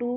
2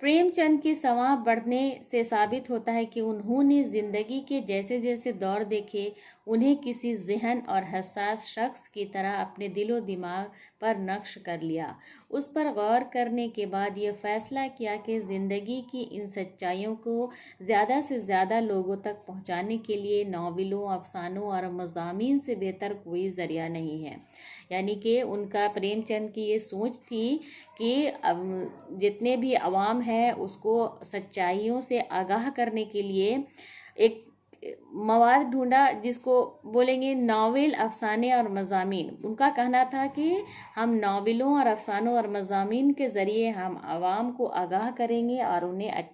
प्रेमचंद की संवाद बढ़ने से साबित होता है कि उन्होंने ज़िंदगी के जैसे जैसे दौर देखे, उन्हें किसी ज़हन और हसास शख्स की तरह अपने दिलो दिमाग पर नक्श कर लिया। उस पर गौर करने के बाद ये फ़ैसला किया कि ज़िंदगी की इन सच्चाइयों को ज़्यादा से ज़्यादा लोगों तक पहुँचाने के लिए नावलों, अफसानों और मज़ामीन से बेहतर कोई ज़रिया नहीं है। यानी कि उनका, प्रेमचंद की ये सोच थी कि जितने भी अवाम है उसको सच्चाइयों से आगाह करने के लिए एक मवाद ढूंढा, जिसको बोलेंगे नावल, अफसाने और मज़ामीन। उनका कहना था कि हम नावलों और अफसानों और मज़ामीन के ज़रिए हम आवाम को आगाह करेंगे और उन्हें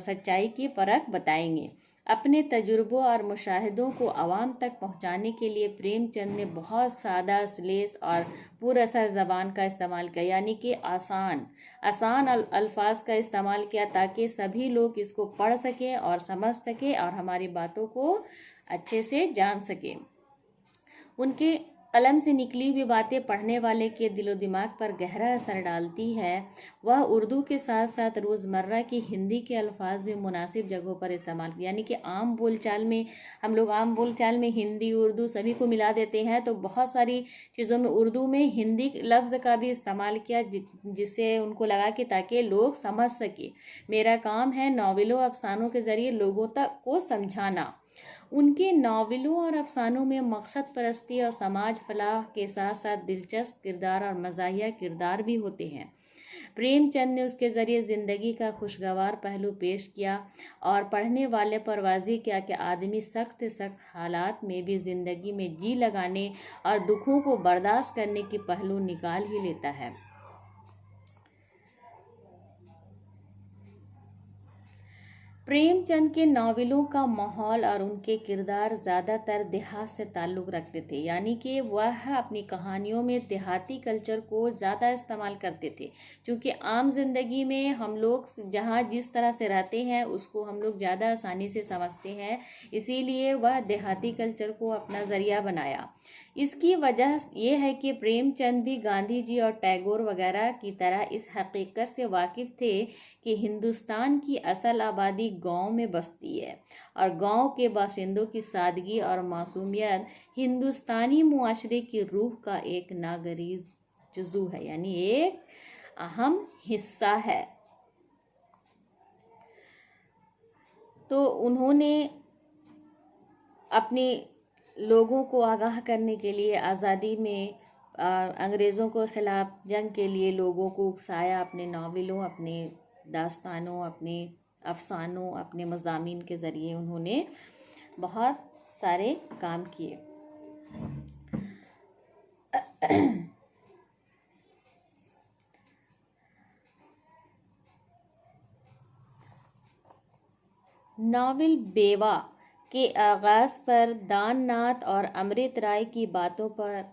सच्चाई की परख बताएंगे। अपने तजुर्बों और मुशाहिदों को आवाम तक पहुंचाने के लिए प्रेमचंद ने बहुत सादा, सलीस और पुरअसर ज़बान का इस्तेमाल किया, यानी कि आसान अल्फाज का इस्तेमाल किया ताकि सभी लोग इसको पढ़ सकें और समझ सकें और हमारी बातों को अच्छे से जान सकें। उनके कलम से निकली हुई बातें पढ़ने वाले के दिलो दिमाग पर गहरा असर डालती है। वह उर्दू के साथ साथ रोज़मर्रा की हिंदी के अल्फाज भी मुनासिब जगहों पर इस्तेमाल, यानी कि आम बोलचाल में, हम लोग आम बोलचाल में हिंदी उर्दू सभी को मिला देते हैं, तो बहुत सारी चीज़ों में उर्दू में हिंदी लफ्ज़ का भी इस्तेमाल किया, जिससे उनको लगा कि ताकि लोग समझ सके। मेरा काम है नावलों, अफसानों के ज़रिए लोगों तक को समझाना। उनके नावलों और अफसानों में मकसद परस्ती और समाज फलाह के साथ साथ दिलचस्प किरदार और मज़ाहिया किरदार भी होते हैं। प्रेमचंद ने उसके ज़रिए ज़िंदगी का खुशगवार पहलू पेश किया और पढ़ने वाले पर वाज़ेह किया कि आदमी सख्त हालात में भी ज़िंदगी में जी लगाने और दुखों को बर्दाश्त करने की पहलू निकाल ही लेता है। प्रेमचंद के नावलों का माहौल और उनके किरदार ज़्यादातर देहात से ताल्लुक़ रखते थे, यानी कि वह अपनी कहानियों में देहाती कल्चर को ज़्यादा इस्तेमाल करते थे। क्योंकि आम ज़िंदगी में हम लोग जहाँ जिस तरह से रहते हैं उसको हम लोग ज़्यादा आसानी से समझते हैं, इसीलिए वह देहाती कल्चर को अपना ज़रिया बनाया। इसकी वजह यह है कि प्रेमचंद भी गांधी जी और टैगोर वगैरह की तरह इस हकीकत से वाकिफ़ थे कि हिंदुस्तान की असल आबादी गांव में बसती है और गांव के बाशिंदों की सादगी और मासूमियत हिंदुस्तानी मुआशरे की रूह का एक नागरीज जुज़ू है, यानी एक अहम हिस्सा है। तो उन्होंने अपने लोगों को आगाह करने के लिए आज़ादी में अंग्रेज़ों के ख़िलाफ़ जंग के लिए लोगों को उकसाया। अपने नावलों, अपने दास्तानों, अपने अफसानों, अपने मज़ामीन के ज़रिए उन्होंने बहुत सारे काम किए। नावल बेवा के आगाज़ पर दान नाथ और अमृत राय की बातों पर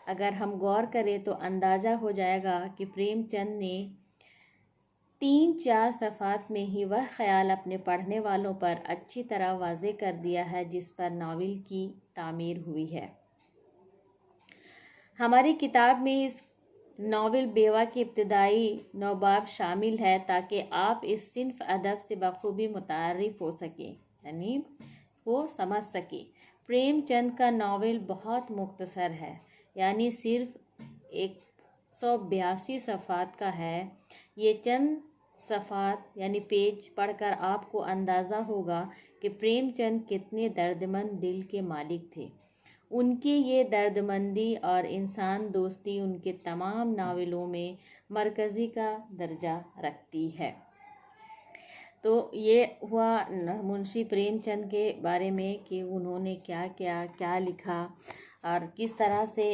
अगर हम गौर करें तो अंदाज़ा हो जाएगा कि प्रेमचंद ने 3-4 सफ़ात में ही वह ख़याल अपने पढ़ने वालों पर अच्छी तरह वाज़े कर दिया है जिस पर नावल की तामीर हुई है। हमारी किताब में इस नावल बेवा की इब्तिदाई नौबाब शामिल है ताकि आप इस सिन्फ अदब से बखूबी मुतारिफ़ हो सकें, यानी वो समझ सके। प्रेमचंद का नावल बहुत मुख्तसर है, यानी सिर्फ 182 सफ़ात का है। ये चंद सफ़ात यानी पेज पढ़कर आपको अंदाज़ा होगा कि प्रेमचंद कितने दर्दमंद दिल के मालिक थे। उनकी ये दर्दमंदी और इंसान दोस्ती उनके तमाम नावलों में मरकज़ी का दर्जा रखती है। तो ये हुआ मुंशी प्रेमचंद के बारे में कि उन्होंने क्या लिखा और किस तरह से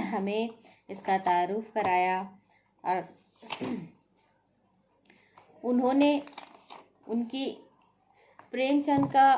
हमें इसका तारुफ कराया। और उन्होंने प्रेमचंद का